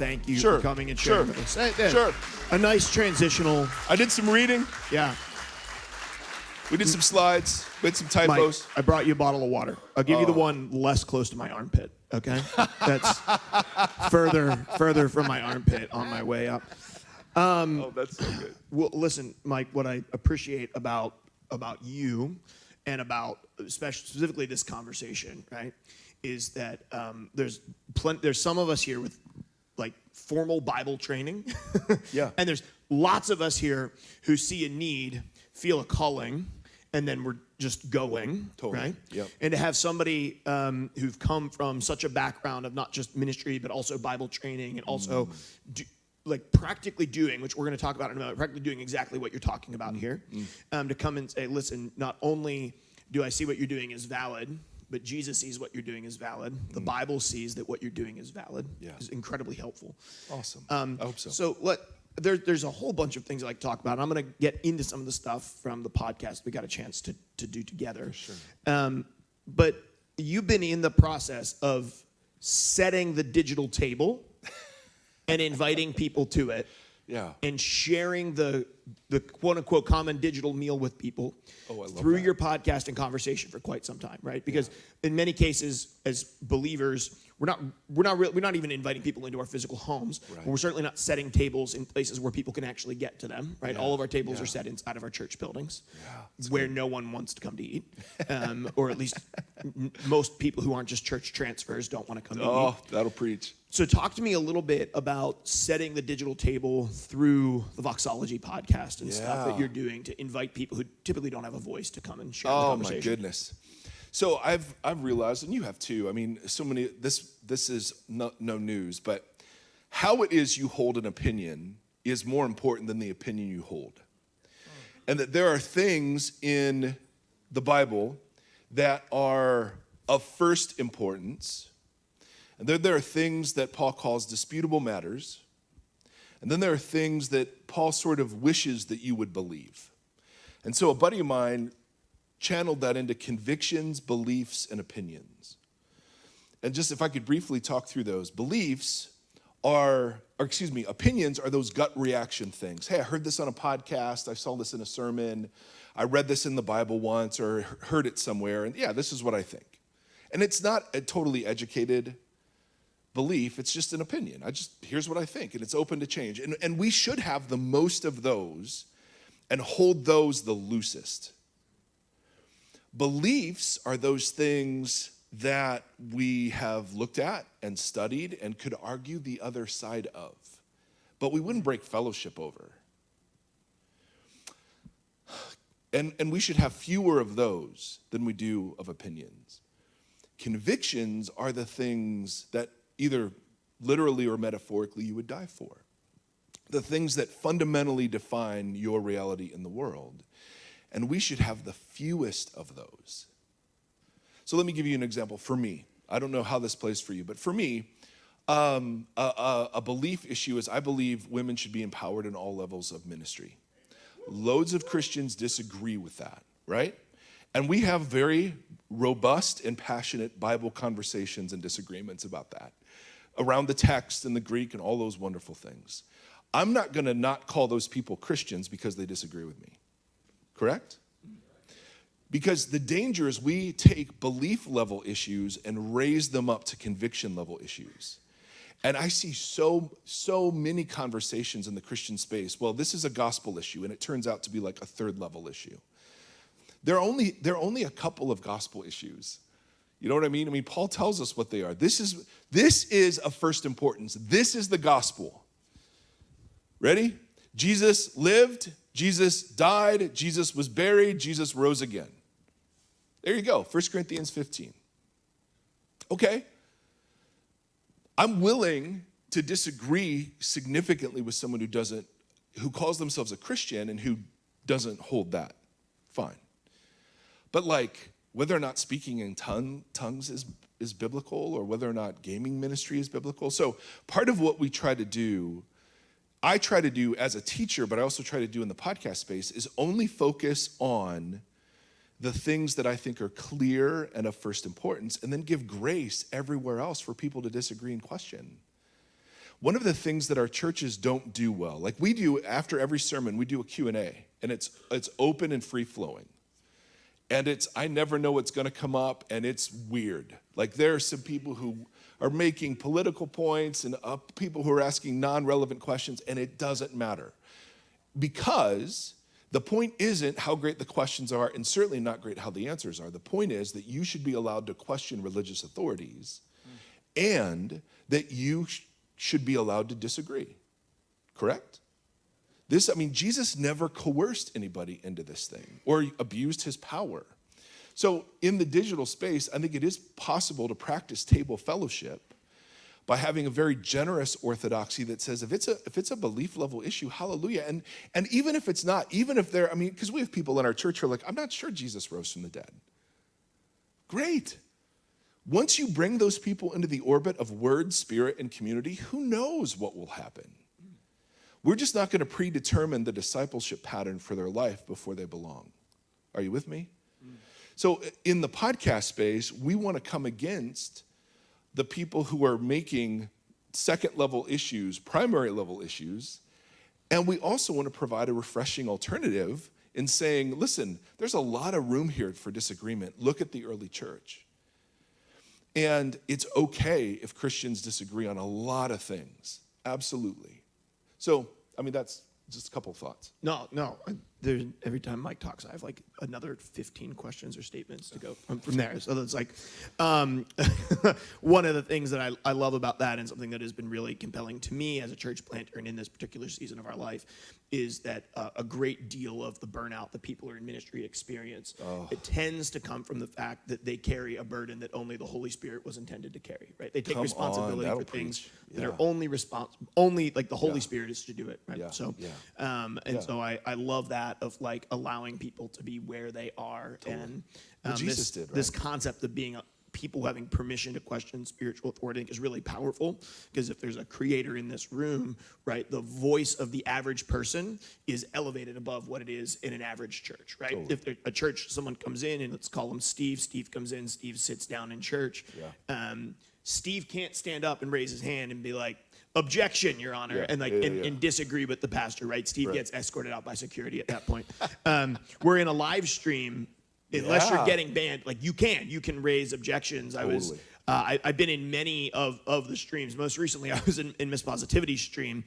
thank you for coming and sharing with us. Sure. A nice transitional. I did some reading. Yeah. We did some slides. We had some typos. Mike, I brought you a bottle of water. I'll give you the one less close to my armpit, okay? That's further from my armpit on my way up. That's so good. Well, listen, Mike, what I appreciate about you and about specifically this conversation, right, is that there's some of us here with like formal Bible training. Yeah. And there's lots of us here who see a need, feel a calling, and then we're just going, right? Yep. And to have somebody who've come from such a background of not just ministry, but also Bible training and also practically doing, which we're going to talk about in a minute, practically doing exactly what you're talking about here, to come and say, listen, not only do I see what you're doing is valid, but Jesus sees what you're doing is valid. The Bible sees that what you're doing is valid. Yeah. Is incredibly helpful. Awesome. I hope so. So there's a whole bunch of things I like to talk about. And I'm going to get into some of the stuff from the podcast we got a chance to do together. For sure. But you've been in the process of setting the digital table and inviting people to it. Yeah. And sharing the quote unquote common digital meal with people through your podcast and conversation for quite some time, right? Because in many cases, as believers, we're not even inviting people into our physical homes. Right. We're certainly not setting tables in places where people can actually get to them, right? Yeah. All of our tables are set inside of our church buildings, where no one wants to come to eat, or at least most people who aren't just church transfers don't want to come to eat. Oh, that'll preach. So talk to me a little bit about setting the digital table through the Voxology podcast and stuff that you're doing to invite people who typically don't have a voice to come and share the conversation. Oh my goodness. So I've realized, and you have too, I mean, so many, this is no news, but how it is you hold an opinion is more important than the opinion you hold. And that there are things in the Bible that are of first importance. And then there are things that Paul calls disputable matters. And then there are things that Paul sort of wishes that you would believe. And so a buddy of mine channeled that into convictions, beliefs, and opinions. And just if I could briefly talk through those. Opinions are those gut reaction things. Hey, I heard this on a podcast. I saw this in a sermon. I read this in the Bible once or heard it somewhere. And yeah, this is what I think. And it's not a totally educated belief, it's just an opinion. Here's what I think, and it's open to change. And we should have the most of those and hold those the loosest. Beliefs are those things that we have looked at and studied and could argue the other side of, but we wouldn't break fellowship over. And we should have fewer of those than we do of opinions. Convictions are the things that either literally or metaphorically you would die for. The things that fundamentally define your reality in the world. And we should have the fewest of those. So let me give you an example for me. I don't know how this plays for you, but for me, a belief issue is I believe women should be empowered in all levels of ministry. Loads of Christians disagree with that, right? And we have very robust and passionate Bible conversations and disagreements about that, around the text and the Greek and all those wonderful things. I'm not going to not call those people Christians because they disagree with me. Correct? Because the danger is we take belief level issues and raise them up to conviction level issues. And I see so many conversations in the Christian space. Well, this is a gospel issue, and it turns out to be like a third level issue. There are only a couple of gospel issues. You know what I mean? I mean, Paul tells us what they are. This is of first importance. This is the gospel. Ready? Jesus lived, Jesus died, Jesus was buried, Jesus rose again. There you go, 1 Corinthians 15. Okay. I'm willing to disagree significantly with someone who calls themselves a Christian and who doesn't hold that. Fine. But like, whether or not speaking in tongues is biblical, or whether or not gaming ministry is biblical. So part of what I try to do as a teacher, but I also try to do in the podcast space, is only focus on the things that I think are clear and of first importance, and then give grace everywhere else for people to disagree and question. one of the things that our churches don't do well, like we do after every sermon, we do a Q&A, and it's open and free-flowing. And I never know what's going to come up, and it's weird. Like there are some people who are making political points and people who are asking non-relevant questions, and it doesn't matter. Because the point isn't how great the questions are, and certainly not great how the answers are. The point is that you should be allowed to question religious authorities, and that you should be allowed to disagree. Correct? Jesus never coerced anybody into this thing or abused his power. So in the digital space, I think it is possible to practice table fellowship by having a very generous orthodoxy that says if it's a belief level issue, hallelujah. And even if it's not, even if because we have people in our church who are like, I'm not sure Jesus rose from the dead. Great. Once you bring those people into the orbit of word, spirit, and community, who knows what will happen? We're just not going to predetermine the discipleship pattern for their life before they belong. Are you with me? So in the podcast space, we want to come against the people who are making second level issues, primary level issues, and we also want to provide a refreshing alternative in saying, listen, there's a lot of room here for disagreement. Look at the early church. And it's okay if Christians disagree on a lot of things. Absolutely. So, that's just a couple of thoughts. No. Every time Mike talks, I have like another 15 questions or statements to go from there. So that's like one of the things that I love about that, and something that has been really compelling to me as a church planter and in this particular season of our life, is that a great deal of the burnout that people who are in ministry experience, it tends to come from the fact that they carry a burden that only the Holy Spirit was intended to carry, right? They take responsibility for things that are only like the Holy Spirit is to do it, right? Yeah. So, so I love that, of like allowing people to be where they are. Totally. And Jesus did, right? This concept of being people having permission to question spiritual authority is really powerful, because if there's a creator in this room, right, the voice of the average person is elevated above what it is in an average church, right? Totally. If someone comes in, and let's call him Steve comes in, Steve sits down in church. Yeah. Steve can't stand up and raise his hand and be like, objection, Your Honor, and disagree with the pastor, right? Steve gets escorted out by security at that point. We're in a live stream. Unless you're getting banned, like you can raise objections. Totally. I've been in many of the streams. Most recently, I was in Miss Positivity's stream,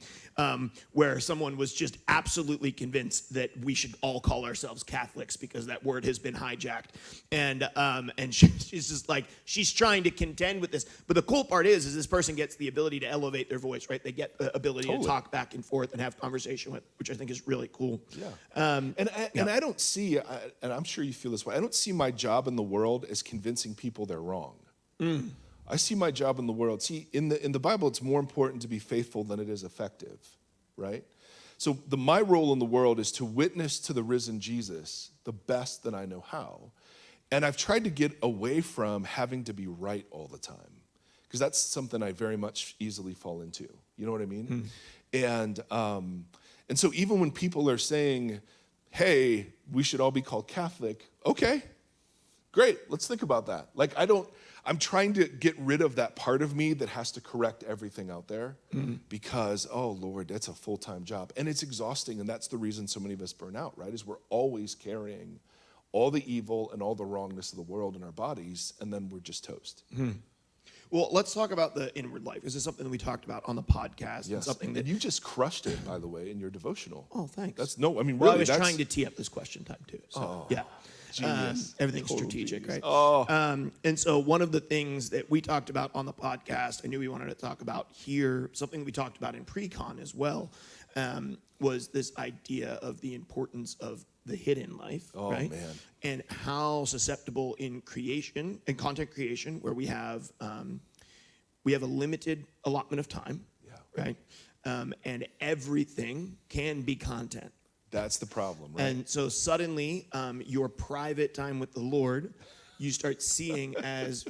where someone was just absolutely convinced that we should all call ourselves Catholics because that word has been hijacked. And she's just like, she's trying to contend with this. But the cool part is this person gets the ability to elevate their voice, right? They get the ability to talk back and forth and have conversation with, which I think is really cool. Yeah. And I don't see, and I'm sure you feel this way, I don't see my job in the world as convincing people they're wrong. I see my job in the world. See, in the Bible, it's more important to be faithful than it is effective, right? So my role in the world is to witness to the risen Jesus the best that I know how. And I've tried to get away from having to be right all the time, because that's something I very much easily fall into. You know what I mean? And so even when people are saying, hey, we should all be called Catholic, okay, great, let's think about that. Like, I'm trying to get rid of that part of me that has to correct everything out there, because, oh Lord, that's a full-time job. And it's exhausting, and that's the reason so many of us burn out, right? Is we're always carrying all the evil and all the wrongness of the world in our bodies, and then we're just toast. Well, let's talk about the inward life. This is something that we talked about on the podcast. Yes, and you just crushed it, by the way, in your devotional. Oh, thanks. Really, I was trying to tee up this question time, too. So, yeah. Everything's strategic, right? And so one of the things that we talked about on the podcast, I knew we wanted to talk about here, something we talked about in pre-con as well, was this idea of the importance of the hidden life, right? Man. And how susceptible in creation and content creation, where we have a limited allotment of time, right? And everything can be content. That's the problem, right? And so suddenly, your private time with the Lord, you start seeing as,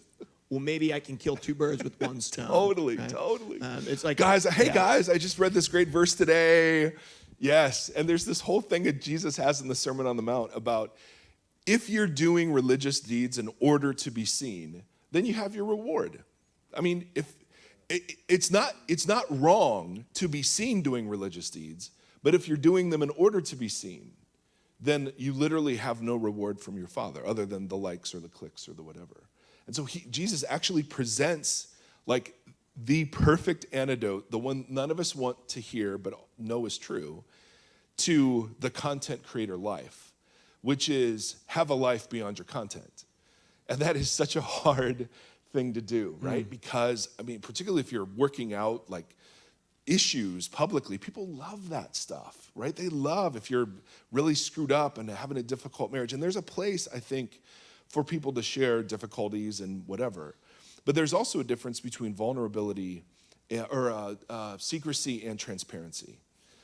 well, maybe I can kill two birds with one stone. Totally. It's like, guys, guys, I just read this great verse today. Yes, and there's this whole thing that Jesus has in the Sermon on the Mount about if you're doing religious deeds in order to be seen, then you have your reward. I mean, it's not wrong to be seen doing religious deeds, but if you're doing them in order to be seen, then you literally have no reward from your Father other than the likes or the clicks or the whatever. And so Jesus actually presents like the perfect antidote, the one none of us want to hear but know is true, to the content creator life, which is have a life beyond your content. And that is such a hard thing to do, right? Because, I mean, particularly if you're working out like issues publicly, people love that stuff, right? They love if you're really screwed up and having a difficult marriage. And there's a place, I think, for people to share difficulties and whatever. But there's also a difference between vulnerability or secrecy and transparency.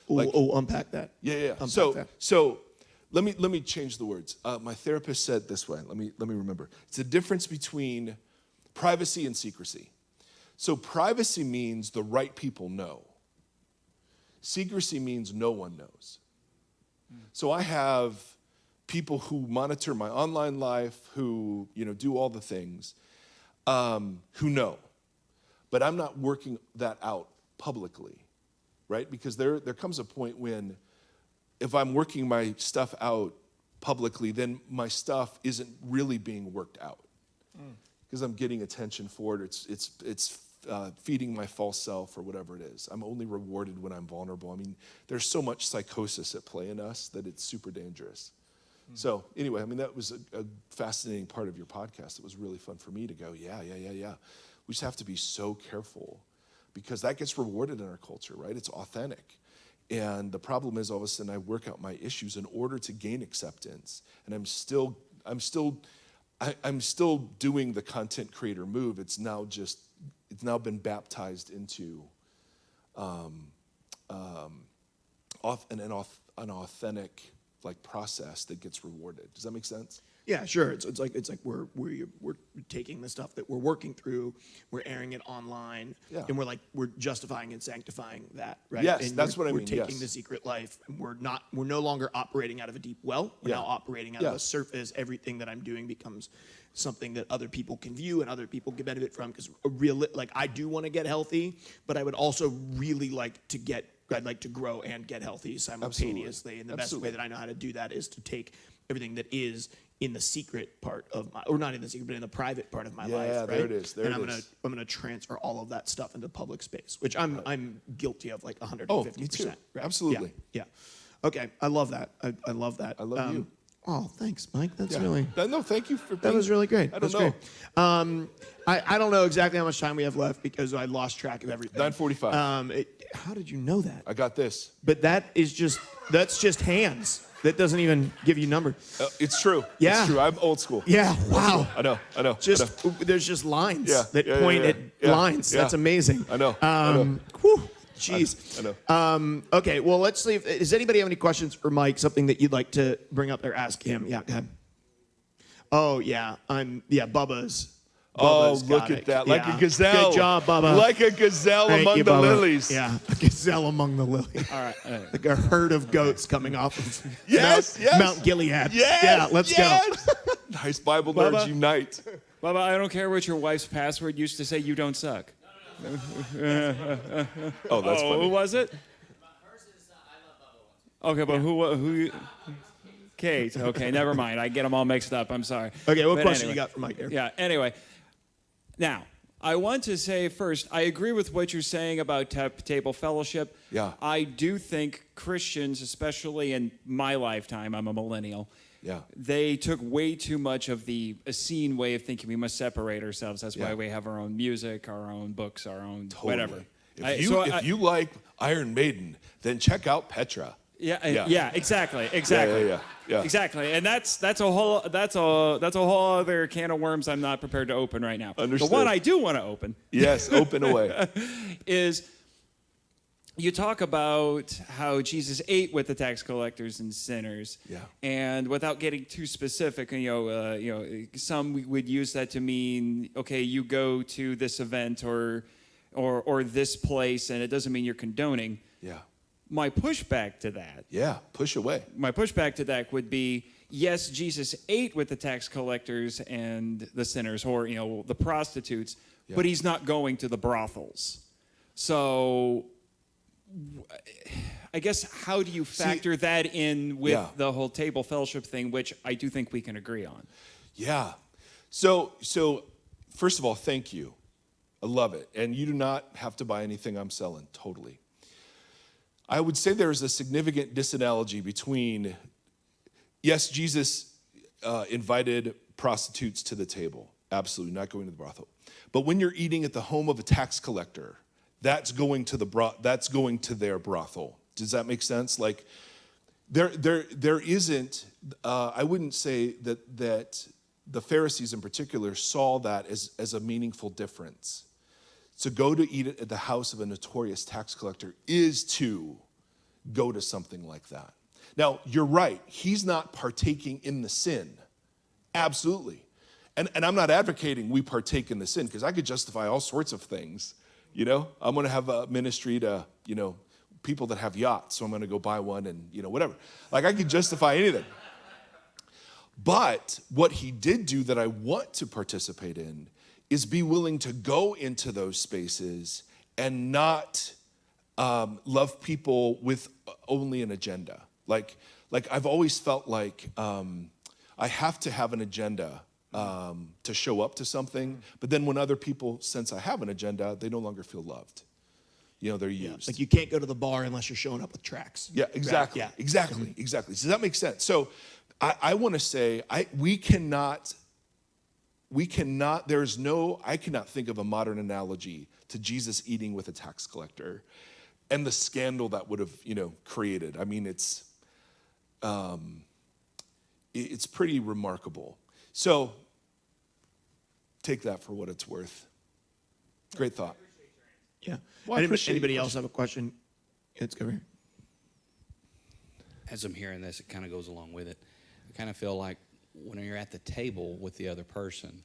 Unpack that. Yeah. Unpack that. So let me change the words. My therapist said this way. Let me remember. It's a difference between privacy and secrecy. So privacy means the right people know. Secrecy means no one knows. So I have people who monitor my online life, who do all the things, who know. But I'm not working that out publicly, right? Because there comes a point when if I'm working my stuff out publicly, then my stuff isn't really being worked out. Because I'm getting attention for it. It's feeding my false self or whatever it is. I'm only rewarded when I'm vulnerable. I mean, there's so much psychosis at play in us that it's super dangerous. So anyway, I mean, that was a fascinating part of your podcast. It was really fun for me to go, yeah. We just have to be so careful because that gets rewarded in our culture, right? It's authentic. And the problem is all of a sudden I work out my issues in order to gain acceptance. And I'm still doing the content creator move. It's now been baptized into an authentic like process that gets rewarded. Does that make sense? Yeah, sure. It's like we're taking the stuff that we're working through, we're airing it online, and we're justifying and sanctifying that, right? Yes, and that's what I mean. We're taking the secret life, and we're no longer operating out of a deep well. We're now operating out of a surface. Everything that I'm doing becomes something that other people can view and other people can benefit from. Because I do want to get healthy, but I would also really I'd like to grow and get healthy simultaneously. Absolutely. And the best way that I know how to do that is to take everything that is in the secret part of my, or not in the secret, but in the private part of my life, right? There it is. I'm gonna transfer all of that stuff into public space, which I'm guilty of like 150%. Me too. Right? Absolutely. Yeah. Okay, I love that. I love that. I love you. Oh, thanks, Mike. That's really. No, thank you for. That was really great. I don't know. Great. I don't know exactly how much time we have left because I lost track of everything. 9:45. How did you know that? I got this. But that's just hands. That doesn't even give you numbers. It's true. Yeah. It's true. I'm old school. Yeah. Wow. I know. There's just lines that point at lines. Yeah. That's amazing. I know. Whew, jeez. I know. Okay. Well, let's see. Does anybody have any questions for Mike? Something that you'd like to bring up or ask him? Yeah. Go ahead. Oh yeah. Bubba's. Oh, look at that. Like a gazelle. Good job, Bubba. Like a gazelle among the lilies. Yeah, a gazelle among the lilies. All right. Like a herd of goats coming off of Mount Gilead. Yes, yeah, let's go. Nice Bible nerds unite. Bubba, I don't care what your wife's password used to say, you don't suck. Oh, that's funny. Who was it? Hers is I love Bubba. Okay, but who Kate. Okay, never mind. I get them all mixed up. I'm sorry. Okay, what question you got for Mike Erre? Yeah, anyway. Now, I want to say first, I agree with what you're saying about table fellowship. Yeah. I do think Christians, especially in my lifetime, I'm a millennial, they took way too much of the Essene way of thinking we must separate ourselves. That's why we have our own music, our own books, our own whatever. If you like Iron Maiden, then check out Petra. Yeah, exactly. Yeah. Exactly. And that's a whole other can of worms I'm not prepared to open right now. Understood. The one I do want to open. Yes, open away. Is you talk about how Jesus ate with the tax collectors and sinners. Yeah. And without getting too specific, some would use that to mean, okay, you go to this event or this place, and it doesn't mean you're condoning. Yeah. My pushback to that. Yeah, push away. My pushback to that would be, yes, Jesus ate with the tax collectors and the sinners, or the prostitutes, but he's not going to the brothels. So I guess how do you factor that in with the whole table fellowship thing, which I do think we can agree on? Yeah. So first of all, thank you. I love it. And you do not have to buy anything I'm selling, totally. I would say there is a significant disanalogy between, yes, Jesus invited prostitutes to the table. Absolutely, not going to the brothel. But when you're eating at the home of a tax collector, that's going to their brothel. Does that make sense? Like, there isn't. I wouldn't say that the Pharisees in particular saw that as a meaningful difference. To go to eat at the house of a notorious tax collector is to go to something like that. Now, you're right. He's not partaking in the sin. Absolutely. And I'm not advocating we partake in the sin, because I could justify all sorts of things. I'm going to have a ministry to, people that have yachts, so I'm going to go buy one and, whatever. Like, I could justify anything. But what he did do that I want to participate in is be willing to go into those spaces and not love people with only an agenda. Like I've always felt like I have to have an agenda to show up to something, but then when other people sense I have an agenda, they no longer feel loved. They're used. Like, you can't go to the bar unless you're showing up with tracks. Yeah, exactly. Yeah. Exactly. Does that make sense? So I want to say I cannot, I cannot think of a modern analogy to Jesus eating with a tax collector and the scandal that would have, created. I mean, it's pretty remarkable. So take that for what it's worth. Great thought. Yeah. Well, Anybody else have a question? Let's go here. As I'm hearing this, it kind of goes along with it. I kind of feel like when you're at the table with the other person,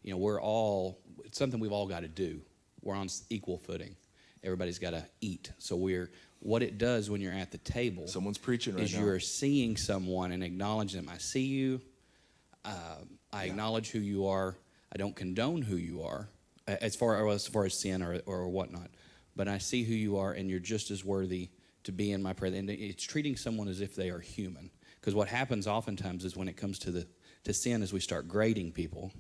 it's something we've all got to do. We're on equal footing. Everybody's got to eat. So what it does when you're at the table, Someone's preaching right is now. you're seeing someone and acknowledging them. I see you. I acknowledge who you are. I don't condone who you are as far as sin or whatnot. But I see who you are, and you're just as worthy to be in my presence. And it's treating someone as if they are human. Because what happens oftentimes is when it comes to sin is we start grading people.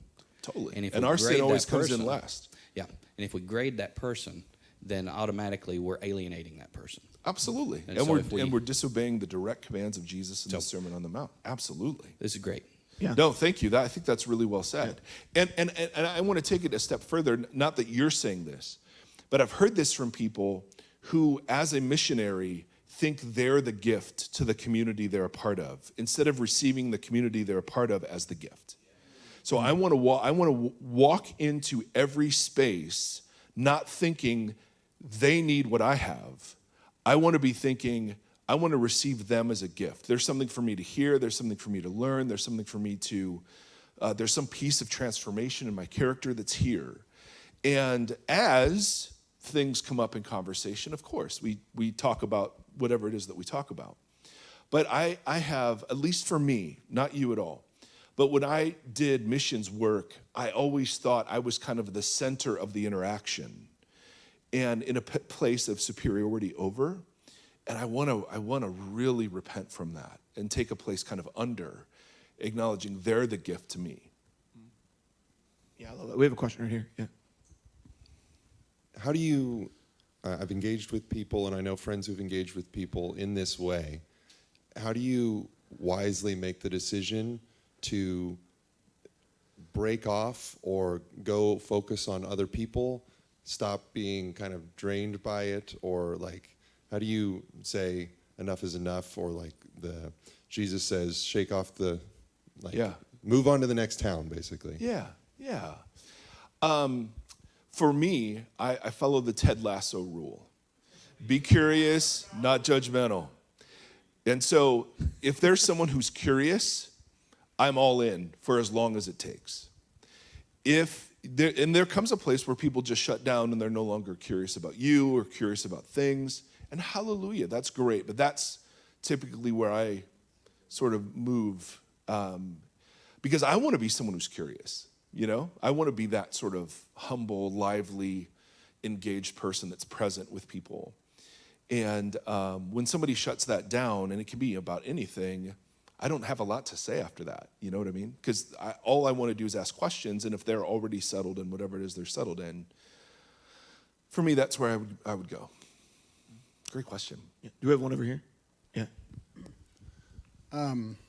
Totally. And our sin always comes in last. Yeah. And if we grade that person, then automatically we're alienating that person. Absolutely. And And, so we're disobeying the direct commands of Jesus in the Sermon on the Mount. Absolutely. This is great. Yeah. No, thank you. I think that's really well said. Yeah. And I want to take it a step further, not that you're saying this, but I've heard this from people who, as a missionary, think they're the gift to the community they're a part of, instead of receiving the community they're a part of as the gift. So I want to walk into every space not thinking they need what I have. I want to be thinking, I want to receive them as a gift. There's something for me to hear. There's something for me to learn. There's something for me to, there's some piece of transformation in my character that's here. And as things come up in conversation, of course, we talk about whatever it is that we talk about. But I have, at least for me, not you at all, but when I did missions work, I always thought I was kind of the center of the interaction and in a place of superiority over. And I want to really repent from that and take a place kind of under, acknowledging they're the gift to me. Yeah, I love that. We have a question right here. Yeah. How do you, I've engaged with people, and I know friends who've engaged with people in this way. How do you wisely make the decision to break off or go focus on other people, stop being kind of drained by it, or like, how do you say enough is enough, or like Jesus says, shake off the, move on to the next town, basically? Yeah. For me, I follow the Ted Lasso rule. Be curious, not judgmental. And so if there's someone who's curious, I'm all in for as long as it takes. There comes a place where people just shut down and they're no longer curious about you or curious about things. And hallelujah, that's great. But that's typically where I sort of move Because I want to be someone who's curious, you know? I want to be that sort of humble, lively, engaged person that's present with people. And when somebody shuts that down, and it can be about anything, I don't have a lot to say after that, you know what I mean? Because all I want to do is ask questions, and if they're already settled in whatever it is they're settled in, for me, that's where I would go. Great question. Yeah. Do we have one over here? Yeah.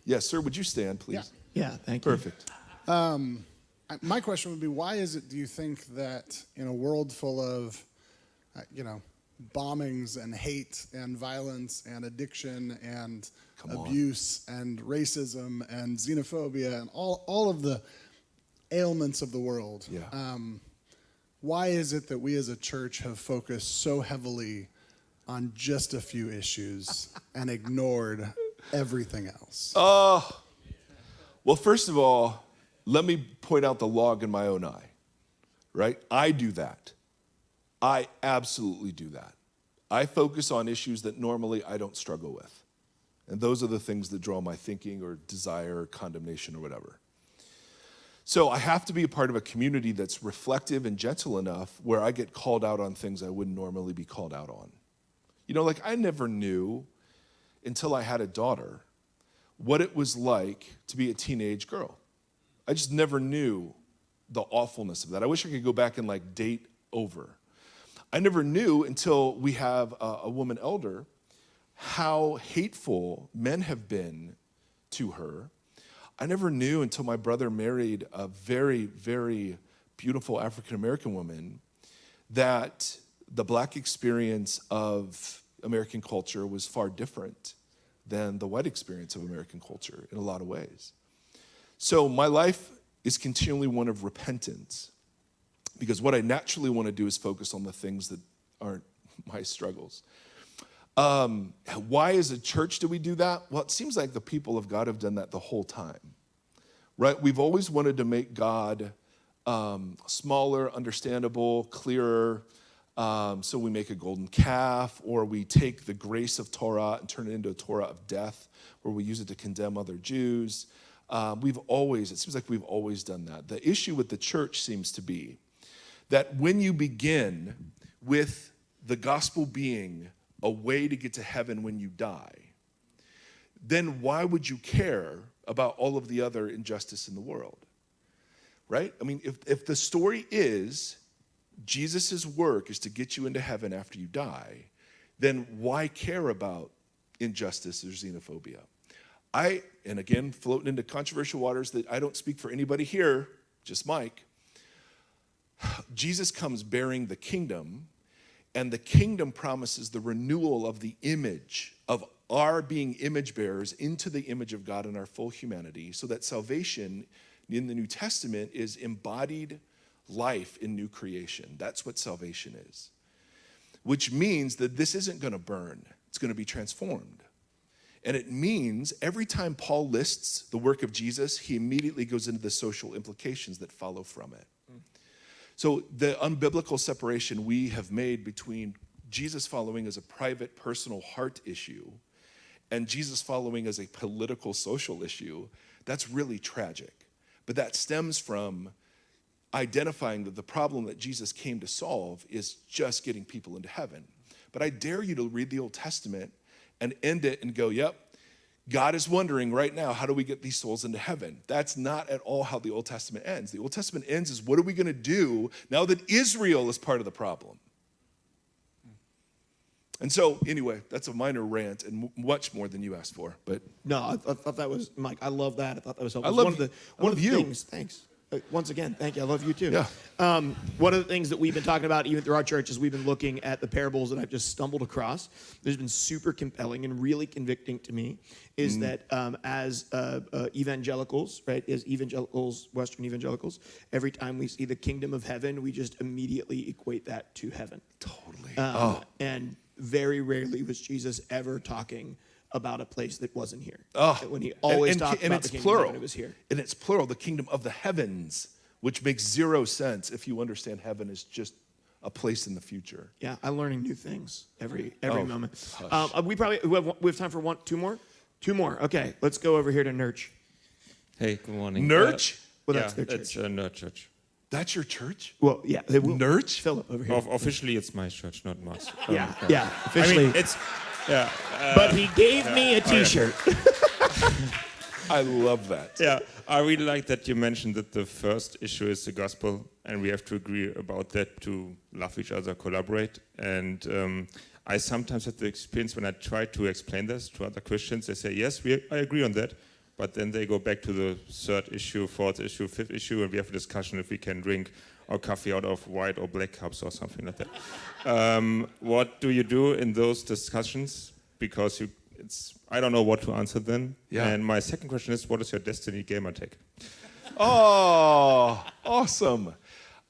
Yes, sir, would you stand, please? Yeah, thank you. Perfect. My question would be, why is it, do you think, that in a world full of, bombings and hate and violence and addiction and abuse and racism and xenophobia and all of the ailments of the world, why is it that we as a church have focused so heavily on just a few issues and ignored everything else? Well, first of all, let me point out the log in my own eye, right? I do that. I absolutely do that. I focus on issues that normally I don't struggle with. And those are the things that draw my thinking or desire or condemnation or whatever. So I have to be a part of a community that's reflective and gentle enough where I get called out on things I wouldn't normally be called out on. You know, like I never knew until I had a daughter what it was like to be a teenage girl. I just never knew the awfulness of that. I wish I could go back and like date over. I never knew until we have a woman elder how hateful men have been to her. I never knew until my brother married a very, very beautiful African-American woman that the black experience of American culture was far different than the white experience of American culture in a lot of ways. So my life is continually one of repentance, because what I naturally want to do is focus on the things that aren't my struggles. Why as a church do we do that? Well, it seems like the people of God have done that the whole time, right? We've always wanted to make God smaller, understandable, clearer. So we make a golden calf, or we take the grace of Torah and turn it into a Torah of death, where we use it to condemn other Jews. It seems like we've always done that. The issue with the church seems to be that when you begin with the gospel being a way to get to heaven when you die, then why would you care about all of the other injustice in the world, right? I mean, if the story is Jesus' work is to get you into heaven after you die, then why care about injustice or xenophobia? And again, floating into controversial waters that I don't speak for anybody here, just Mike, Jesus comes bearing the kingdom, and the kingdom promises the renewal of the image of our being image bearers into the image of God in our full humanity, so that salvation in the New Testament is embodied life in new creation. That's what salvation is. Which means that this isn't going to burn. It's going to be transformed. And it means every time Paul lists the work of Jesus, he immediately goes into the social implications that follow from it. So the unbiblical separation we have made between Jesus following as a private, personal heart issue and Jesus following as a political, social issue, that's really tragic. But that stems from identifying that the problem that Jesus came to solve is just getting people into heaven. But I dare you to read the Old Testament and end it and go, yep, God is wondering right now, how do we get these souls into heaven? That's not at all how the Old Testament ends. The Old Testament ends is, what are we going to do now that Israel is part of the problem? And so, anyway, that's a minor rant and much more than you asked for. But no, I thought that was, Mike, I love that. I thought that was helpful. I love one of the you. things, thanks. Once again, thank you. I love you too. Yeah. One of the things that we've been talking about, even through our church, is we've been looking at the parables that I've just stumbled across. There's been super compelling and really convicting to me is that as evangelicals, right, Western evangelicals, every time we see the kingdom of heaven, we just immediately equate that to heaven. Totally. And very rarely was Jesus ever talking about a place that wasn't here. When he always talked about the kingdom of heaven, it was here. And it's plural, the kingdom of the heavens, which makes zero sense if you understand heaven is just a place in the future. Yeah, I'm learning new things every moment. We have time for two more. Okay, let's go over here to Nurch. Hey, good morning. Nurch? Well, Yeah, that's their church. it's a nerd church. That's your church? Well, yeah. They will. Nurch? Philip over here. Officially, it's my church, not Mars. Yeah. Officially. I mean, it's yeah. but he gave me a T-shirt. I love that. Yeah, I really like that you mentioned that the first issue is the gospel, and we have to agree about that to love each other, collaborate. And I sometimes have the experience when I try to explain this to other Christians, they say, yes, I agree on that. But then they go back to the third issue, fourth issue, fifth issue, and we have a discussion if we can drink our coffee out of white or black cups or something like that. What do you do in those discussions? Because I don't know what to answer then. Yeah. And my second question is, what is your Destiny gamer tag? Oh, awesome.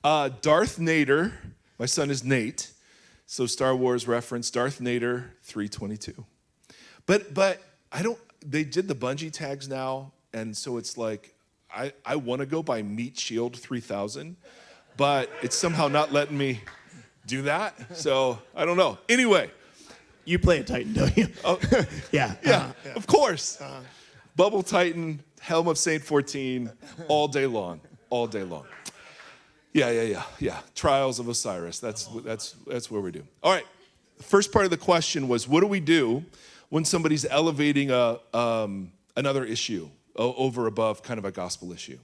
Darth Nader, my son is Nate, so Star Wars reference, Darth Nader 322. But I don't, they did the Bungie tags now, and so it's like, I want to go by Meat Shield 3000, but it's somehow not letting me do that, so I don't know. Anyway. You play a Titan, don't you? Oh, yeah. Yeah, of course. Bubble Titan, Helm of Saint 14, all day long. Yeah. Trials of Osiris. That's where we do. All right. The first part of the question was, what do we do when somebody's elevating another issue over above kind of a gospel issue?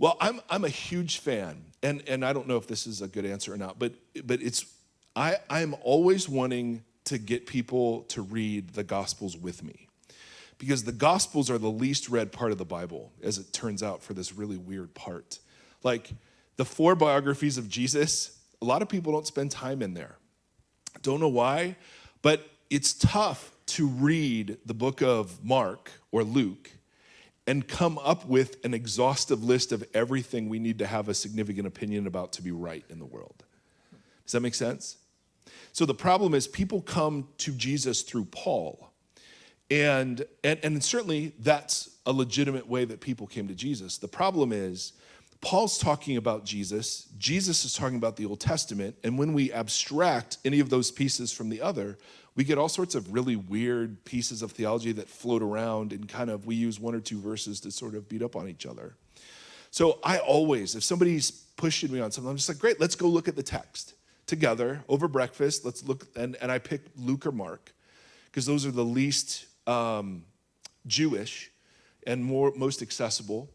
Well, I'm a huge fan, and I don't know if this is a good answer or not, but I'm always wanting to get people to read the Gospels with me, because the Gospels are the least read part of the Bible, as it turns out, for this really weird part. Like the 4 biographies of Jesus, a lot of people don't spend time in there. Don't know why, but it's tough to read the book of Mark or Luke and come up with an exhaustive list of everything we need to have a significant opinion about to be right in the world. Does that make sense? So the problem is people come to Jesus through Paul. And certainly that's a legitimate way that people came to Jesus. The problem is Paul's talking about Jesus. Jesus is talking about the Old Testament. And when we abstract any of those pieces from the other, we get all sorts of really weird pieces of theology that float around, and kind of we use 1 or 2 verses to sort of beat up on each other. So I always, if somebody's pushing me on something, I'm just like, great, let's go look at the text together over breakfast. Let's look, and I pick Luke or Mark because those are the least Jewish and most accessible.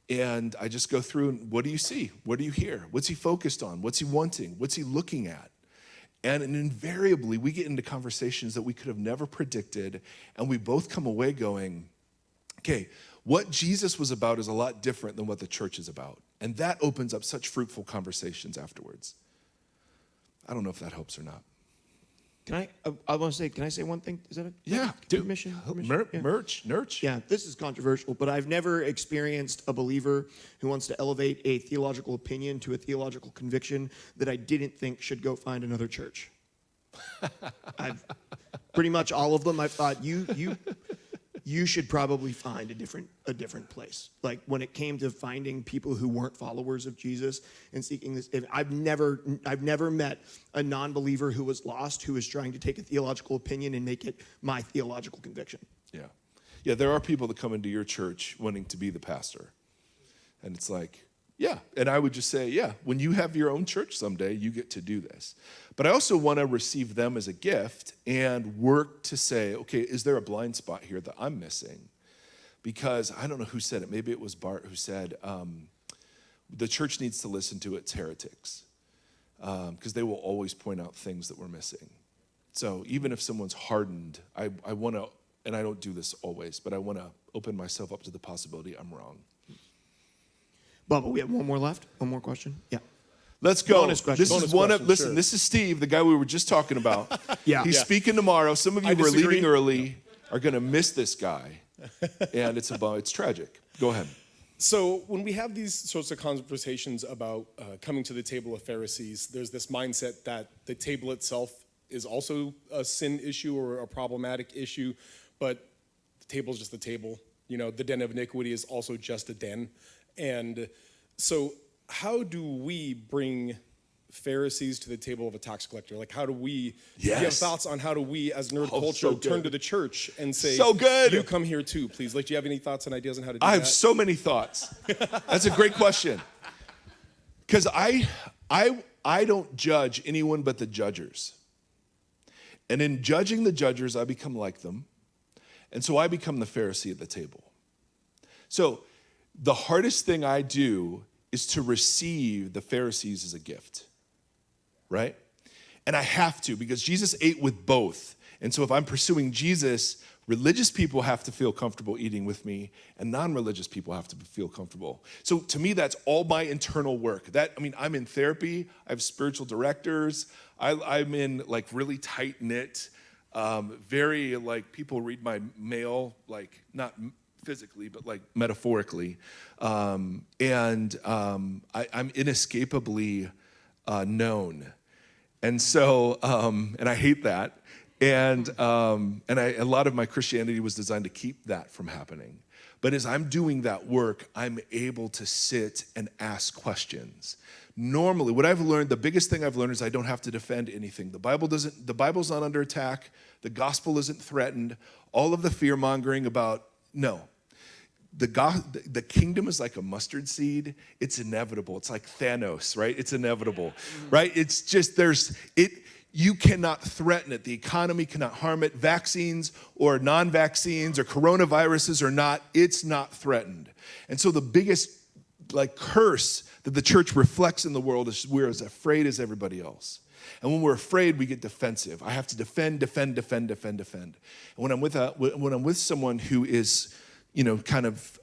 And I just go through and what do you see? What do you hear? What's he focused on? What's he wanting? What's he looking at? And invariably we get into conversations that we could have never predicted, and we both come away going, okay, what Jesus was about is a lot different than what the church is about. And that opens up such fruitful conversations afterwards. I don't know if that helps or not. Can I say one thing? Is that a Yeah, permission? Nurch. Yeah, this is controversial, but I've never experienced a believer who wants to elevate a theological opinion to a theological conviction that I didn't think should go find another church. I've pretty much all of them. I've thought you should probably find a different place. Like when it came to finding people who weren't followers of Jesus and seeking this, I've never met a non-believer who was lost who was trying to take a theological opinion and make it my theological conviction. Yeah, there are people that come into your church wanting to be the pastor. And it's like, yeah. And I would just say, yeah, when you have your own church someday, you get to do this. But I also want to receive them as a gift and work to say, okay, is there a blind spot here that I'm missing? Because I don't know who said it. Maybe it was Bart who said, the church needs to listen to its heretics because they will always point out things that we're missing. So even if someone's hardened, I want to, and I don't do this always, but I want to open myself up to the possibility I'm wrong. Bubba, we have one more left. One more question. Yeah. Let's go. Bonus question. This is one of, listen, this is Steve, the guy we were just talking about. Yeah. He's speaking tomorrow. Some of you who are leaving early are going to miss this guy. And it's tragic. Go ahead. So when we have these sorts of conversations about coming to the table of Pharisees, there's this mindset that the table itself is also a sin issue or a problematic issue, but the table is just the table. You know, the den of iniquity is also just a den. And so how do we bring Pharisees to the table of a tax collector? Like, how do we, Yes. do you have thoughts on how do we, as nerd culture, so good. turn to the church and say, So good. you come here too, please? Like, do you have any thoughts and ideas on how to do I that? have so many thoughts. That's a great question. Because I don't judge anyone but the judgers. And in judging the judgers, I become like them. And so I become the Pharisee at the table. So the hardest thing I do is to receive the Pharisees as a gift, right? And I have to, because Jesus ate with both. And so if I'm pursuing Jesus, religious people have to feel comfortable eating with me, and non-religious people have to feel comfortable. So to me, that's all my internal work. I'm in therapy. I have spiritual directors. I'm in like really tight-knit, very like people read my mail, like not physically, but like metaphorically. I'm inescapably known. And so, and I hate that. And a lot of my Christianity was designed to keep that from happening. But as I'm doing that work, I'm able to sit and ask questions. Normally, what I've learned, the biggest thing I've learned is I don't have to defend anything. The Bible's not under attack. The gospel isn't threatened. All of the fear-mongering about, no. The kingdom is like a mustard seed. It's inevitable. It's like Thanos, right? It's inevitable, right? It's just, you cannot threaten it. The economy cannot harm it. Vaccines or non-vaccines or coronaviruses or not, it's not threatened. And so the biggest curse that the church reflects in the world is we're as afraid as everybody else. And when we're afraid, we get defensive. I have to defend. And when I'm with someone who is, kind of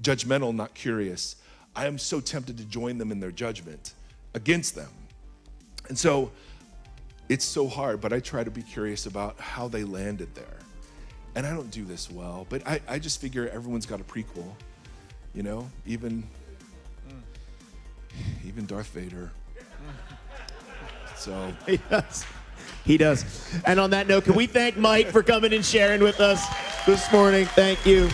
judgmental, not curious, I am so tempted to join them in their judgment against them. And so it's so hard, but I try to be curious about how they landed there. And I don't do this well, but I just figure everyone's got a prequel, even Darth Vader. So He does. And on that note, can we thank Mike for coming and sharing with us this morning? Thank you.